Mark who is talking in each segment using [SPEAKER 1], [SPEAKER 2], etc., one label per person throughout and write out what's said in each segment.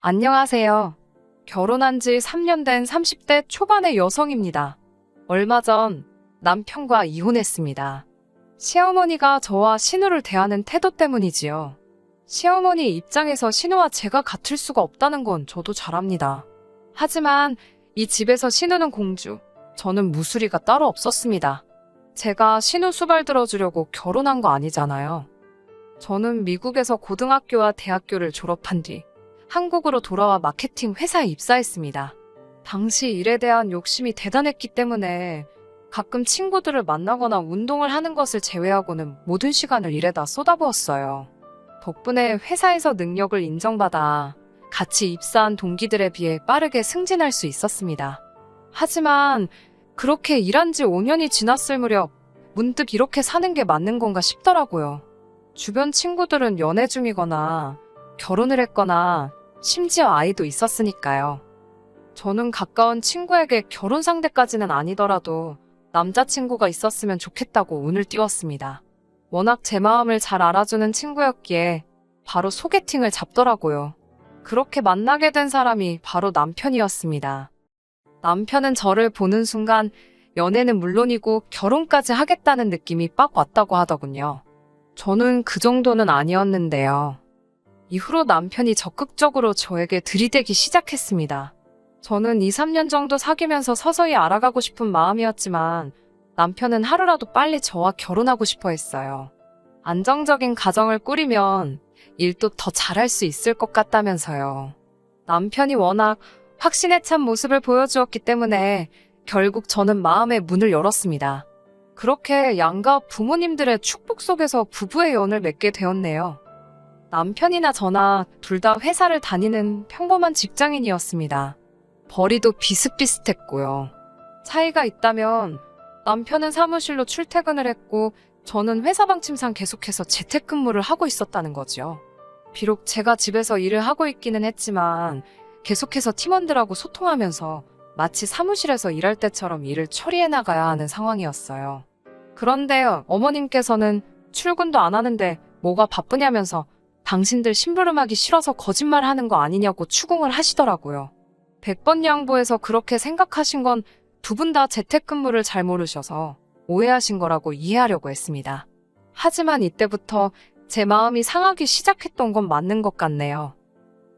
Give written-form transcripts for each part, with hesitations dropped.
[SPEAKER 1] 안녕하세요. 결혼한 지 3년 된 30대 초반의 여성입니다. 얼마 전 남편과 이혼했습니다. 시어머니가 저와 신우를 대하는 태도 때문이지요. 시어머니 입장에서 신우와 제가 같을 수가 없다는 건 저도 잘 압니다. 하지만 이 집에서 신우는 공주, 저는 무수리가 따로 없었습니다. 제가 신우 수발 들어주려고 결혼한 거 아니잖아요. 저는 미국에서 고등학교와 대학교를 졸업한 뒤 한국으로 돌아와 마케팅 회사에 입사했습니다. 당시 일에 대한 욕심이 대단했기 때문에 가끔 친구들을 만나거나 운동을 하는 것을 제외하고는 모든 시간을 일에다 쏟아부었어요. 덕분에 회사에서 능력을 인정받아 같이 입사한 동기들에 비해 빠르게 승진할 수 있었습니다. 하지만 그렇게 일한 지 5년이 지났을 무렵 문득 이렇게 사는 게 맞는 건가 싶더라고요. 주변 친구들은 연애 중이거나 결혼을 했거나 심지어 아이도 있었으니까요. 저는 가까운 친구에게 결혼 상대까지는 아니더라도 남자친구가 있었으면 좋겠다고 운을 띄웠습니다. 워낙 제 마음을 잘 알아주는 친구였기에 바로 소개팅을 잡더라고요. 그렇게 만나게 된 사람이 바로 남편이었습니다. 남편은 저를 보는 순간 연애는 물론이고 결혼까지 하겠다는 느낌이 빡 왔다고 하더군요. 저는 그 정도는 아니었는데요. 이후로 남편이 적극적으로 저에게 들이대기 시작했습니다. 저는 2, 3년 정도 사귀면서 서서히 알아가고 싶은 마음이었지만 남편은 하루라도 빨리 저와 결혼하고 싶어 했어요. 안정적인 가정을 꾸리면 일도 더 잘할 수 있을 것 같다면서요. 남편이 워낙 확신에 찬 모습을 보여주었기 때문에 결국 저는 마음의 문을 열었습니다. 그렇게 양가 부모님들의 축복 속에서 부부의 연을 맺게 되었네요. 남편이나 저나 둘 다 회사를 다니는 평범한 직장인이었습니다. 벌이도 비슷비슷했고요. 차이가 있다면 남편은 사무실로 출퇴근을 했고 저는 회사 방침상 계속해서 재택근무를 하고 있었다는 거죠. 비록 제가 집에서 일을 하고 있기는 했지만 계속해서 팀원들하고 소통하면서 마치 사무실에서 일할 때처럼 일을 처리해 나가야 하는 상황이었어요. 그런데 어머님께서는 출근도 안 하는데 뭐가 바쁘냐면서 당신들 심부름하기 싫어서 거짓말하는 거 아니냐고 추궁을 하시더라고요. 100번 양보해서 그렇게 생각하신 건 두 분 다 재택근무를 잘 모르셔서 오해하신 거라고 이해하려고 했습니다. 하지만 이때부터 제 마음이 상하기 시작했던 건 맞는 것 같네요.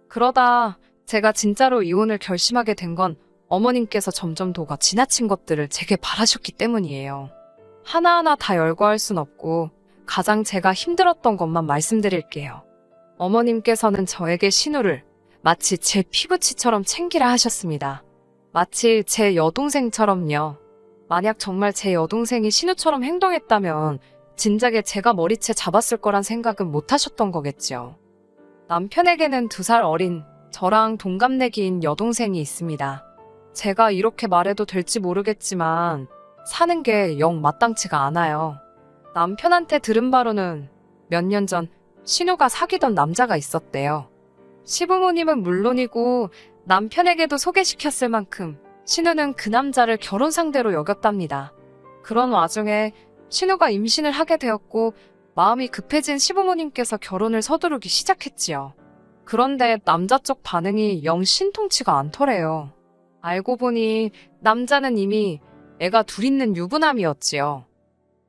[SPEAKER 1] 그러다 제가 진짜로 이혼을 결심하게 된 건 어머님께서 점점 도가 지나친 것들을 제게 바라셨기 때문이에요. 하나하나 다 열거할 순 없고 가장 제가 힘들었던 것만 말씀드릴게요. 어머님께서는 저에게 신우를 마치 제 피부치처럼 챙기라 하셨습니다. 마치 제 여동생처럼요. 만약 정말 제 여동생이 신우처럼 행동했다면 진작에 제가 머리채 잡았을 거란 생각은 못 하셨던 거겠죠. 남편에게는 2살 어린 저랑 동갑내기인 여동생이 있습니다. 제가 이렇게 말해도 될지 모르겠지만 사는 게 영 마땅치가 않아요. 남편한테 들은 바로는 몇 년 전 신우가 사귀던 남자가 있었대요. 시부모님은 물론이고 남편에게도 소개시켰을 만큼 신우는 그 남자를 결혼 상대로 여겼답니다. 그런 와중에 신우가 임신을 하게 되었고 마음이 급해진 시부모님께서 결혼을 서두르기 시작했지요. 그런데 남자 쪽 반응이 영 신통치가 않더래요. 알고 보니 남자는 이미 애가 둘 있는 유부남이었지요.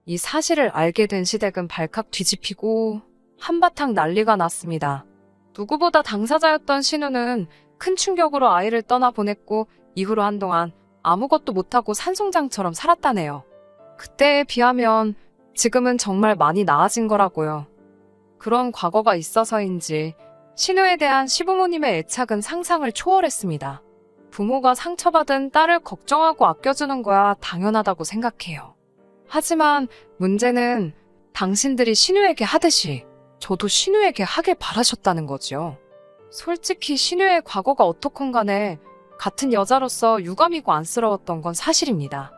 [SPEAKER 1] 이 사실을 알게 된 시댁은 발칵 뒤집히고 한바탕 난리가 났습니다. 누구보다 당사자였던 신우는 큰 충격으로 아이를 떠나보냈고 이후로 한동안 아무것도 못하고 산송장처럼 살았다네요. 그때에 비하면 지금은 정말 많이 나아진 거라고요. 그런 과거가 있어서인지 신우에 대한 시부모님의 애착은 상상을 초월했습니다. 부모가 상처받은 딸을 걱정하고 아껴주는 거야 당연하다고 생각해요. 하지만 문제는 당신들이 신우에게 하듯이 저도 신우에게 하길 바라셨다는 거죠. 솔직히 신우의 과거가 어떻건 간에 같은 여자로서 유감이고 안쓰러웠던 건 사실입니다.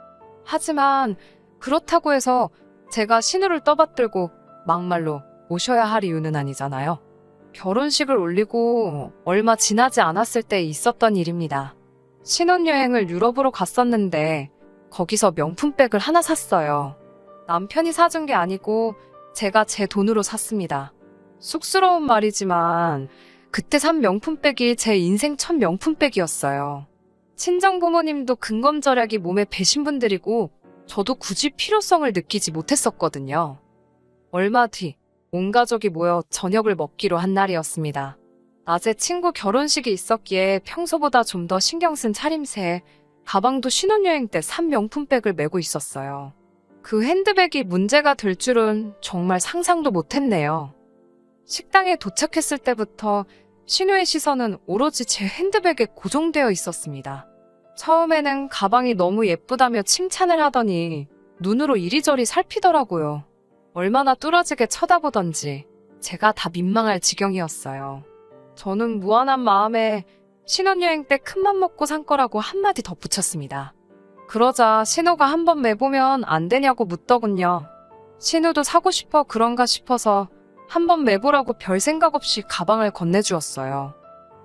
[SPEAKER 1] 하지만 그렇다고 해서 제가 신우를 떠받들고 막말로 모셔야 할 이유는 아니잖아요. 결혼식을 올리고 얼마 지나지 않았을 때 있었던 일입니다. 신혼여행을 유럽으로 갔었는데 거기서 명품백을 하나 샀어요. 남편이 사준 게 아니고 제가 제 돈으로 샀습니다. 쑥스러운 말이지만 그때 산 명품백이 제 인생 첫 명품백이었어요. 친정부모님도 근검절약이 몸에 배신 분들이고 저도 굳이 필요성을 느끼지 못했었거든요. 얼마 뒤 온 가족이 모여 저녁을 먹기로 한 날이었습니다. 낮에 친구 결혼식이 있었기에 평소보다 좀 더 신경 쓴 차림새에 가방도 신혼여행 때 산 명품백을 메고 있었어요. 그 핸드백이 문제가 될 줄은 정말 상상도 못했네요. 식당에 도착했을 때부터 신우의 시선은 오로지 제 핸드백에 고정되어 있었습니다. 처음에는 가방이 너무 예쁘다며 칭찬을 하더니 눈으로 이리저리 살피더라고요. 얼마나 뚫어지게 쳐다보던지 제가 다 민망할 지경이었어요. 저는 무한한 마음에 신혼여행 때 큰맘 먹고 산 거라고 한마디 덧붙였습니다. 그러자 신우가 한번 매보면 안 되냐고 묻더군요. 신우도 사고 싶어 그런가 싶어서 한번 매보라고 별 생각 없이 가방을 건네주었어요.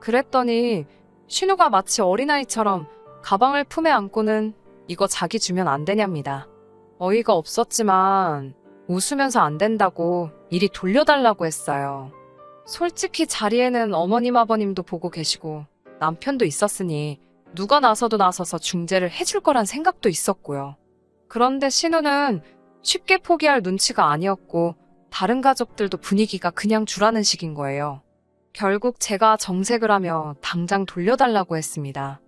[SPEAKER 1] 그랬더니 신우가 마치 어린아이처럼 가방을 품에 안고는 이거 자기 주면 안 되냐입니다. 어이가 없었지만 웃으면서 안 된다고 이리 돌려달라고 했어요. 솔직히 자리에는 어머님 아버님도 보고 계시고 남편도 있었으니 누가 나서도 나서서 중재를 해줄 거란 생각도 있었고요. 그런데 신우는 쉽게 포기할 눈치가 아니었고 다른 가족들도 분위기가 그냥 주라는 식인 거예요. 결국 제가 정색을 하며 당장 돌려달라고 했습니다.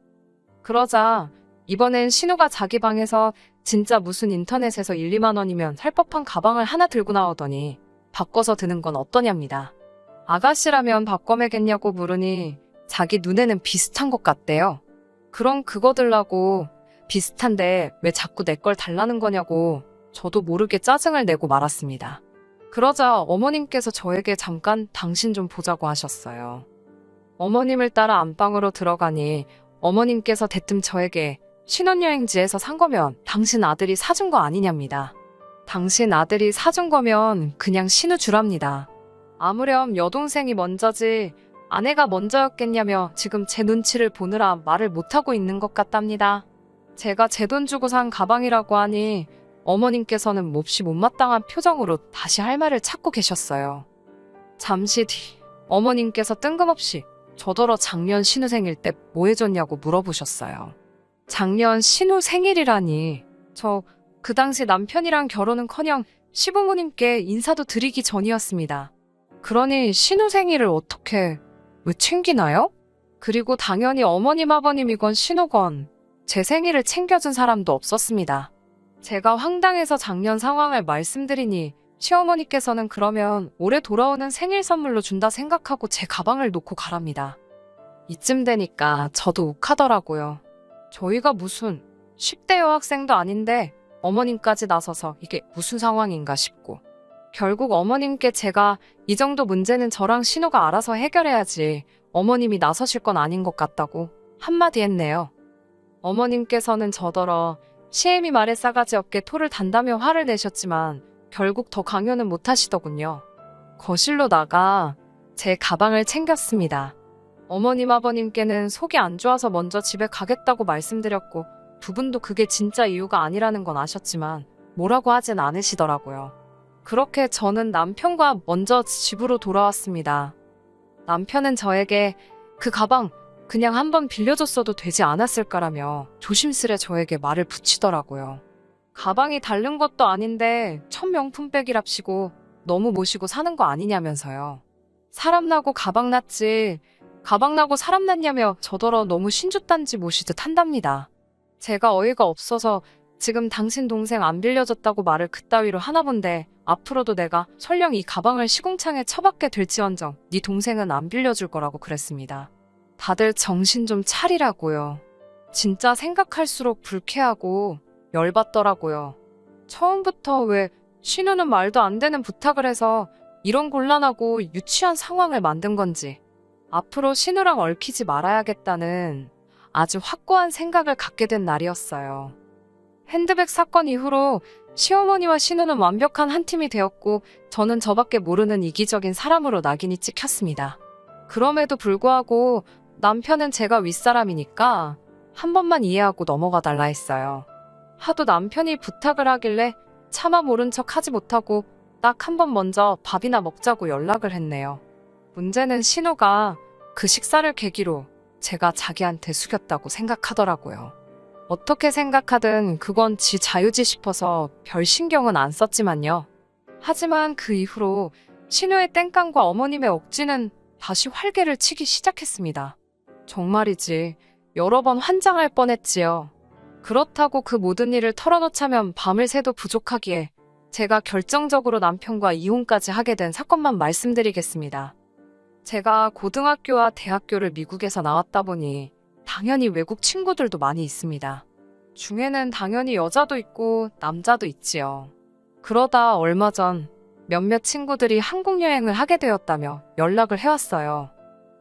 [SPEAKER 1] 그러자 이번엔 신우가 자기 방에서 진짜 무슨 인터넷에서 1, 2만 원이면 살 법한 가방을 하나 들고 나오더니 바꿔서 드는 건 어떠냐입니다. 아가씨라면 바꿔 매겠냐고 물으니 자기 눈에는 비슷한 것 같대요. 그럼 그거 들라고 비슷한데 왜 자꾸 내 걸 달라는 거냐고 저도 모르게 짜증을 내고 말았습니다. 그러자 어머님께서 저에게 잠깐 당신 좀 보자고 하셨어요. 어머님을 따라 안방으로 들어가니 어머님께서 대뜸 저에게 신혼여행지에서 산 거면 당신 아들이 사준 거 아니냐입니다. 당신 아들이 사준 거면 그냥 신우 주랍니다. 아무렴 여동생이 먼저지 아내가 먼저였겠냐며 지금 제 눈치를 보느라 말을 못하고 있는 것 같답니다. 제가 제 돈 주고 산 가방이라고 하니 어머님께서는 몹시 못마땅한 표정으로 다시 할 말을 찾고 계셨어요. 잠시 뒤 어머님께서 뜬금없이 저더러 작년 신우 생일 때 뭐 해줬냐고 물어보셨어요. 작년 신우 생일이라니 저 그 당시 남편이랑 결혼은커녕 시부모님께 인사도 드리기 전이었습니다. 그러니 신우 생일을 어떻게 왜 챙기나요? 그리고 당연히 어머님 아버님이건 신우건 제 생일을 챙겨준 사람도 없었습니다. 제가 황당해서 작년 상황을 말씀드리니 시어머니께서는 그러면 올해 돌아오는 생일 선물로 준다 생각하고 제 가방을 놓고 가랍니다. 이쯤 되니까 저도 욱하더라고요. 저희가 무슨 10대 여학생도 아닌데 어머님까지 나서서 이게 무슨 상황인가 싶고 결국 어머님께 제가 이 정도 문제는 저랑 신우가 알아서 해결해야지 어머님이 나서실 건 아닌 것 같다고 한마디 했네요. 어머님께서는 저더러 시애미 말에 싸가지 없게 토를 단다며 화를 내셨지만 결국 더 강요는 못하시더군요. 거실로 나가 제 가방을 챙겼습니다. 어머님 아버님께는 속이 안 좋아서 먼저 집에 가겠다고 말씀드렸고 두 분도 그게 진짜 이유가 아니라는 건 아셨지만 뭐라고 하진 않으시더라고요. 그렇게 저는 남편과 먼저 집으로 돌아왔습니다. 남편은 저에게 그 가방 그냥 한번 빌려줬어도 되지 않았을까라며 조심스레 저에게 말을 붙이더라고요. 가방이 다른 것도 아닌데 첫 명품백이랍시고 너무 모시고 사는 거 아니냐면서요. 사람 나고 가방 났지 가방 나고 사람 났냐며 저더러 너무 신주단지 모시듯 한답니다. 제가 어이가 없어서 지금 당신 동생 안 빌려줬다고 말을 그따위로 하나 본데 앞으로도 내가 설령 이 가방을 시궁창에 처박게 될지언정 네 동생은 안 빌려줄 거라고 그랬습니다. 다들 정신 좀 차리라고요. 진짜 생각할수록 불쾌하고 열받더라고요. 처음부터 왜 신우는 말도 안 되는 부탁을 해서 이런 곤란하고 유치한 상황을 만든 건지 앞으로 신우랑 얽히지 말아야겠다는 아주 확고한 생각을 갖게 된 날이었어요. 핸드백 사건 이후로 시어머니와 신우는 완벽한 한 팀이 되었고 저는 저밖에 모르는 이기적인 사람으로 낙인이 찍혔습니다. 그럼에도 불구하고 남편은 제가 윗사람이니까 한 번만 이해하고 넘어가 달라 했어요. 하도 남편이 부탁을 하길래 차마 모른 척 하지 못하고 딱 한 번 먼저 밥이나 먹자고 연락을 했네요. 문제는 신우가 그 식사를 계기로 제가 자기한테 숙였다고 생각하더라고요. 어떻게 생각하든 그건 지 자유지 싶어서 별 신경은 안 썼지만요. 하지만 그 이후로 신우의 땡깡과 어머님의 억지는 다시 활개를 치기 시작했습니다. 정말이지 여러 번 환장할 뻔했지요. 그렇다고 그 모든 일을 털어놓자면 밤을 새도 부족하기에 제가 결정적으로 남편과 이혼까지 하게 된 사건만 말씀드리겠습니다. 제가 고등학교와 대학교를 미국에서 나왔다 보니 당연히 외국 친구들도 많이 있습니다. 중에는 당연히 여자도 있고 남자도 있지요. 그러다 얼마 전 몇몇 친구들이 한국 여행을 하게 되었다며 연락을 해왔어요.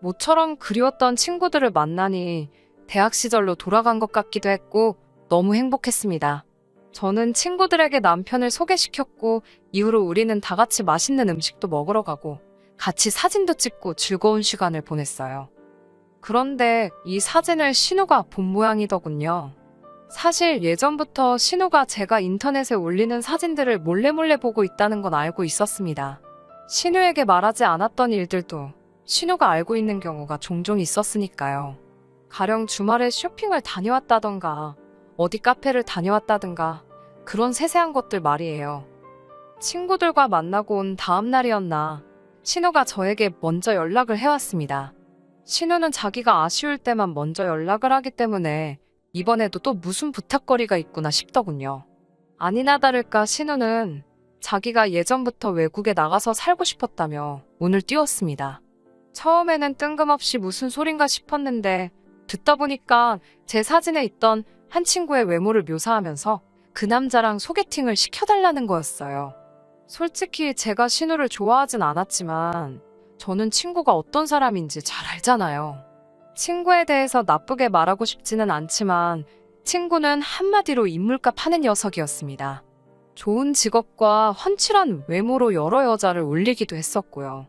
[SPEAKER 1] 모처럼 그리웠던 친구들을 만나니 대학 시절로 돌아간 것 같기도 했고 너무 행복했습니다. 저는 친구들에게 남편을 소개시켰고 이후로 우리는 다 같이 맛있는 음식도 먹으러 가고 같이 사진도 찍고 즐거운 시간을 보냈어요. 그런데 이 사진을 신우가 본 모양이더군요. 사실 예전부터 신우가 제가 인터넷에 올리는 사진들을 몰래 보고 있다는 건 알고 있었습니다. 신우에게 말하지 않았던 일들도 신우가 알고 있는 경우가 종종 있었으니까요. 가령 주말에 쇼핑을 다녀왔다던가 어디 카페를 다녀왔다든가 그런 세세한 것들 말이에요. 친구들과 만나고 온 다음 날이었나 신우가 저에게 먼저 연락을 해왔습니다. 신우는 자기가 아쉬울 때만 먼저 연락을 하기 때문에 이번에도 또 무슨 부탁거리가 있구나 싶더군요. 아니나 다를까 신우는 자기가 예전부터 외국에 나가서 살고 싶었다며 운을 띄웠습니다. 처음에는 뜬금없이 무슨 소린가 싶었는데 듣다 보니까 제 사진에 있던 한 친구의 외모를 묘사하면서 그 남자랑 소개팅을 시켜달라는 거였어요. 솔직히 제가 신우를 좋아하진 않았지만 저는 친구가 어떤 사람인지 잘 알잖아요. 친구에 대해서 나쁘게 말하고 싶지는 않지만 친구는 한마디로 인물값 하는 녀석이었습니다. 좋은 직업과 훤칠한 외모로 여러 여자를 울리기도 했었고요.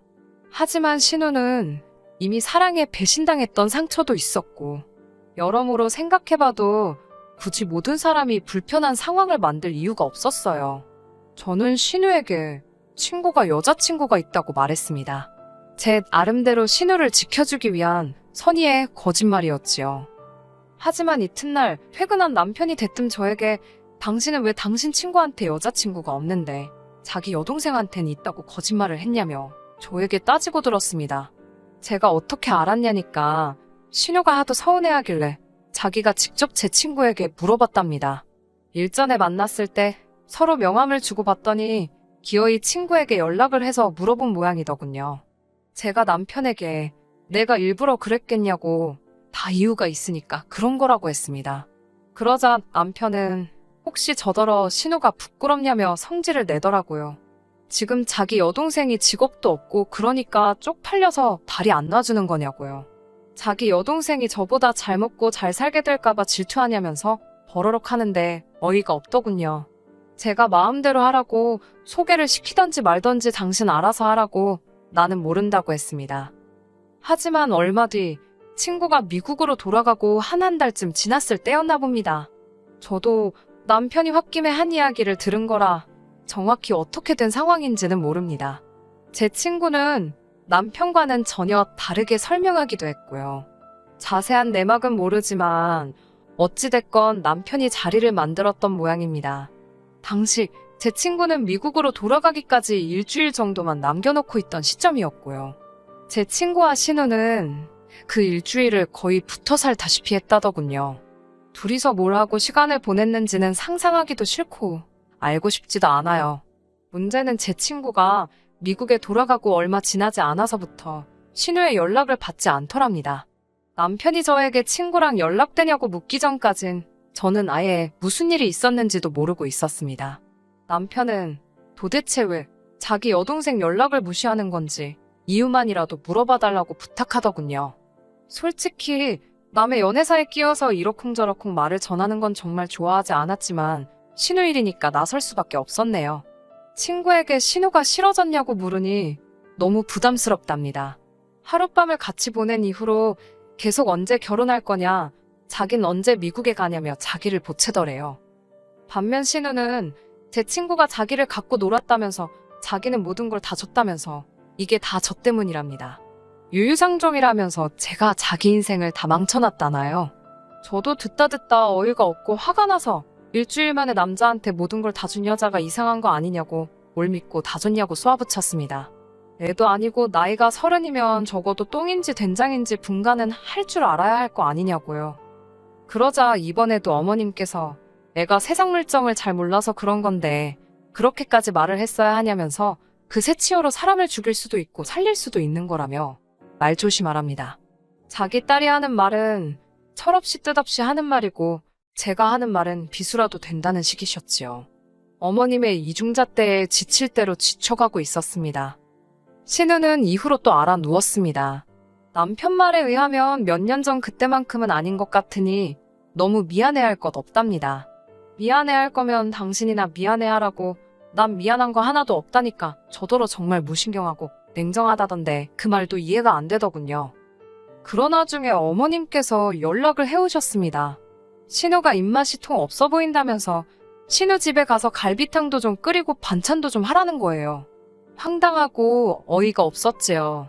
[SPEAKER 1] 하지만 신우는 이미 사랑에 배신당했던 상처도 있었고 여러모로 생각해봐도 굳이 모든 사람이 불편한 상황을 만들 이유가 없었어요. 저는 신우에게 친구가 여자친구가 있다고 말했습니다. 제 나름대로 신우를 지켜주기 위한 선의의 거짓말이었지요. 하지만 이튿날 퇴근한 남편이 대뜸 저에게 당신은 왜 당신 친구한테 여자친구가 없는데 자기 여동생한테는 있다고 거짓말을 했냐며 저에게 따지고 들었습니다. 제가 어떻게 알았냐니까 신우가 하도 서운해하길래 자기가 직접 제 친구에게 물어봤답니다. 일전에 만났을 때 서로 명함을 주고받더니 기어이 친구에게 연락을 해서 물어본 모양이더군요. 제가 남편에게 내가 일부러 그랬겠냐고 다 이유가 있으니까 그런 거라고 했습니다. 그러자 남편은 혹시 저더러 신우가 부끄럽냐며 성질을 내더라고요. 지금 자기 여동생이 직업도 없고 그러니까 쪽팔려서 다리 안 놔주는 거냐고요. 자기 여동생이 저보다 잘 먹고 잘 살게 될까봐 질투하냐면서 버러럭 하는데 어이가 없더군요. 제가 마음대로 하라고 소개를 시키던지 말던지 당신 알아서 하라고 나는 모른다고 했습니다. 하지만 얼마 뒤 친구가 미국으로 돌아가고 한 달쯤 지났을 때였나 봅니다. 저도 남편이 홧김에 한 이야기를 들은 거라 정확히 어떻게 된 상황인지는 모릅니다. 제 친구는 남편과는 전혀 다르게 설명하기도 했고요. 자세한 내막은 모르지만 어찌됐건 남편이 자리를 만들었던 모양입니다. 당시 제 친구는 미국으로 돌아가기까지 일주일 정도만 남겨놓고 있던 시점이었고요. 제 친구와 신우는 그 일주일을 거의 붙어 살다시피 했다더군요. 둘이서 뭘 하고 시간을 보냈는지는 상상하기도 싫고 알고 싶지도 않아요. 문제는 제 친구가 미국에 돌아가고 얼마 지나지 않아서부터 신우의 연락을 받지 않더랍니다. 남편이 저에게 친구랑 연락되냐고 묻기 전까진 저는 아예 무슨 일이 있었는지도 모르고 있었습니다. 남편은 도대체 왜 자기 여동생 연락을 무시하는 건지 이유만이라도 물어봐달라고 부탁하더군요. 솔직히 남의 연애사에 끼어서 이러쿵저러쿵 말을 전하는 건 정말 좋아하지 않았지만 신우 일이니까 나설 수밖에 없었네요. 친구에게 신우가 싫어졌냐고 물으니 너무 부담스럽답니다. 하룻밤을 같이 보낸 이후로 계속 언제 결혼할 거냐, 자긴 언제 미국에 가냐며 자기를 보채더래요. 반면 신우는 제 친구가 자기를 갖고 놀았다면서 자기는 모든 걸 다 줬다면서 이게 다 저 때문이랍니다. 유유상종이라면서 제가 자기 인생을 다 망쳐놨다나요. 저도 듣다 어이가 없고 화가 나서 일주일 만에 남자한테 모든 걸 다 준 여자가 이상한 거 아니냐고 뭘 믿고 다 줬냐고 쏘아붙였습니다. 애도 아니고 나이가 30이면 적어도 똥인지 된장인지 분간은 할 줄 알아야 할 거 아니냐고요. 그러자 이번에도 어머님께서 애가 세상 물정을 잘 몰라서 그런 건데 그렇게까지 말을 했어야 하냐면서 그 새치어로 사람을 죽일 수도 있고 살릴 수도 있는 거라며 말 조심하랍니다. 자기 딸이 하는 말은 철없이 뜻없이 하는 말이고 제가 하는 말은 비수라도 된다는 식이셨지요. 어머님의 이중잣대에 지칠 대로 지쳐가고 있었습니다. 신우는 이후로 또 알아 누웠습니다. 남편 말에 의하면 몇 년 전 그때만큼은 아닌 것 같으니 너무 미안해할 것 없답니다. 미안해할 거면 당신이나 미안해하라고 난 미안한 거 하나도 없다니까 저더러 정말 무신경하고 냉정하다던데 그 말도 이해가 안 되더군요. 그런 와중에 어머님께서 연락을 해오셨습니다. 신우가 입맛이 통 없어 보인다면서 신우 집에 가서 갈비탕도 좀 끓이고 반찬도 좀 하라는 거예요. 황당하고 어이가 없었지요.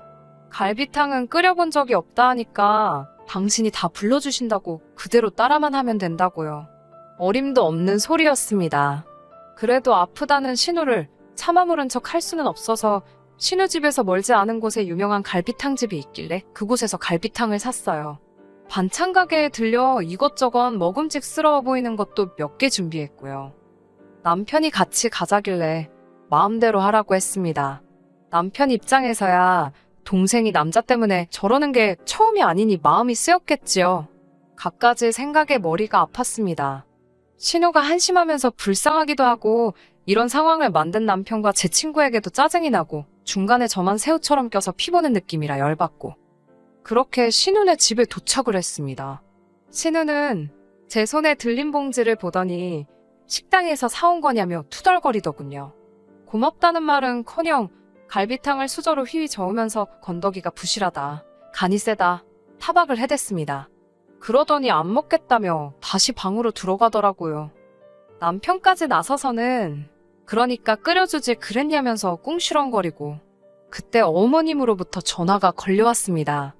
[SPEAKER 1] 갈비탕은 끓여본 적이 없다 하니까 당신이 다 불러주신다고 그대로 따라만 하면 된다고요. 어림도 없는 소리였습니다. 그래도 아프다는 신우를 차마 모른 척 할 수는 없어서 신우 집에서 멀지 않은 곳에 유명한 갈비탕집이 있길래 그곳에서 갈비탕을 샀어요. 반찬 가게에 들려 이것저것 먹음직스러워 보이는 것도 몇 개 준비했고요. 남편이 같이 가자길래 마음대로 하라고 했습니다. 남편 입장에서야 동생이 남자 때문에 저러는 게 처음이 아니니 마음이 쓰였겠지요. 갖가지 생각에 머리가 아팠습니다. 신우가 한심하면서 불쌍하기도 하고 이런 상황을 만든 남편과 제 친구에게도 짜증이 나고 중간에 저만 새우처럼 껴서 피보는 느낌이라 열받고 그렇게 신우네 집에 도착을 했습니다. 신우는 제 손에 들린 봉지를 보더니 식당에서 사온 거냐며 투덜거리더군요. 고맙다는 말은커녕 갈비탕을 수저로 휘휘 저으면서 건더기가 부실하다, 간이 세다, 타박을 해댔습니다. 그러더니 안 먹겠다며 다시 방으로 들어가더라고요. 남편까지 나서서는 그러니까 끓여주지 그랬냐면서 꿍시렁거리고 그때 어머님으로부터 전화가 걸려왔습니다.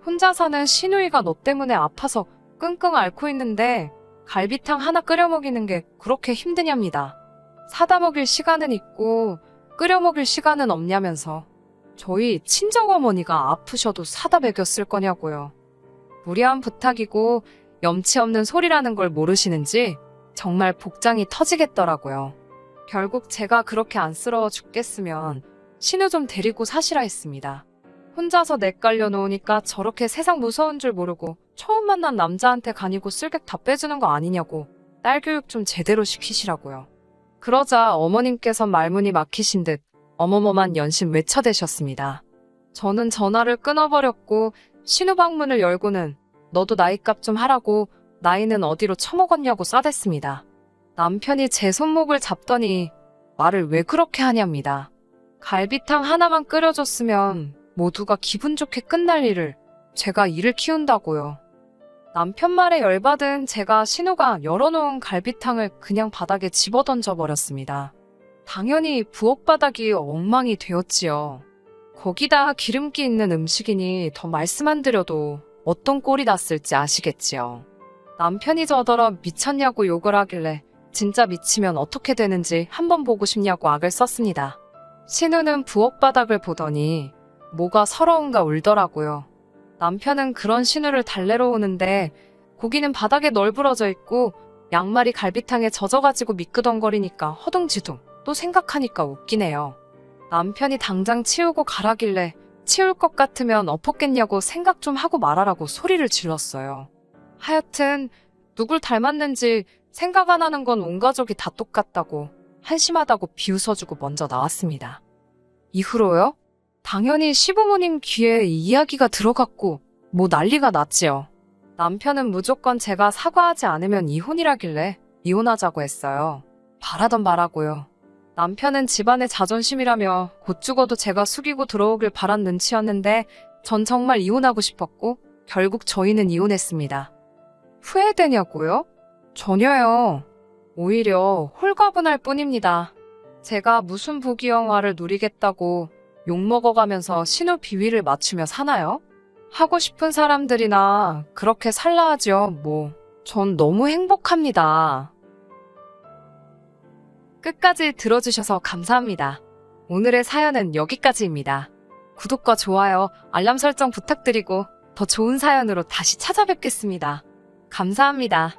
[SPEAKER 1] 혼자 사는 시누이가 너 때문에 아파서 끙끙 앓고 있는데 갈비탕 하나 끓여 먹이는 게 그렇게 힘드냐입니다. 사다 먹일 시간은 있고 끓여 먹일 시간은 없냐면서 저희 친정어머니가 아프셔도 사다 먹였을 거냐고요. 무리한 부탁이고 염치 없는 소리라는 걸 모르시는지 정말 복장이 터지겠더라고요. 결국 제가 그렇게 안쓰러워 죽겠으면 신우 좀 데리고 사시라 했습니다. 혼자서 냇깔려 놓으니까 저렇게 세상 무서운 줄 모르고 처음 만난 남자한테 간이고 쓸객 다 빼주는 거 아니냐고 딸 교육 좀 제대로 시키시라고요. 그러자 어머님께서 말문이 막히신 듯 어머머만 연신 외쳐대셨습니다. 저는 전화를 끊어버렸고 신우 방문을 열고는 너도 나이값 좀 하라고 나이는 어디로 처먹었냐고 싸댔습니다. 남편이 제 손목을 잡더니 말을 왜 그렇게 하냐입니다. 갈비탕 하나만 끓여줬으면 모두가 기분 좋게 끝날 일을 제가 일을 키운다고요. 남편 말에 열받은 제가 신우가 열어놓은 갈비탕을 그냥 바닥에 집어던져 버렸습니다. 당연히 부엌 바닥이 엉망이 되었지요. 거기다 기름기 있는 음식이니 더 말씀 안 드려도 어떤 꼴이 났을지 아시겠지요. 남편이 저더러 미쳤냐고 욕을 하길래 진짜 미치면 어떻게 되는지 한번 보고 싶냐고 악을 썼습니다. 신우는 부엌 바닥을 보더니 뭐가 서러운가 울더라고요. 남편은 그런 신우를 달래러 오는데 고기는 바닥에 널브러져 있고 양말이 갈비탕에 젖어가지고 미끄덩거리니까 허둥지둥 또 생각하니까 웃기네요. 남편이 당장 치우고 가라길래 치울 것 같으면 엎었겠냐고 생각 좀 하고 말하라고 소리를 질렀어요. 하여튼 누굴 닮았는지 생각 안 하는 건 온 가족이 다 똑같다고 한심하다고 비웃어주고 먼저 나왔습니다. 이후로요? 당연히 시부모님 귀에 이 이야기가 들어갔고 뭐 난리가 났지요. 남편은 무조건 제가 사과하지 않으면 이혼이라길래 이혼하자고 했어요. 바라던 바라고요. 남편은 집안의 자존심이라며 곧 죽어도 제가 숙이고 들어오길 바란 눈치였는데 전 정말 이혼하고 싶었고 결국 저희는 이혼했습니다. 후회되냐고요? 전혀요. 오히려 홀가분할 뿐입니다. 제가 무슨 부귀영화를 누리겠다고 욕먹어가면서 신우 비위를 맞추며 사나요? 하고 싶은 사람들이나 그렇게 살라 하죠, 뭐. 전 너무 행복합니다. 끝까지 들어주셔서 감사합니다. 오늘의 사연은 여기까지입니다. 구독과 좋아요, 알람 설정 부탁드리고 더 좋은 사연으로 다시 찾아뵙겠습니다. 감사합니다.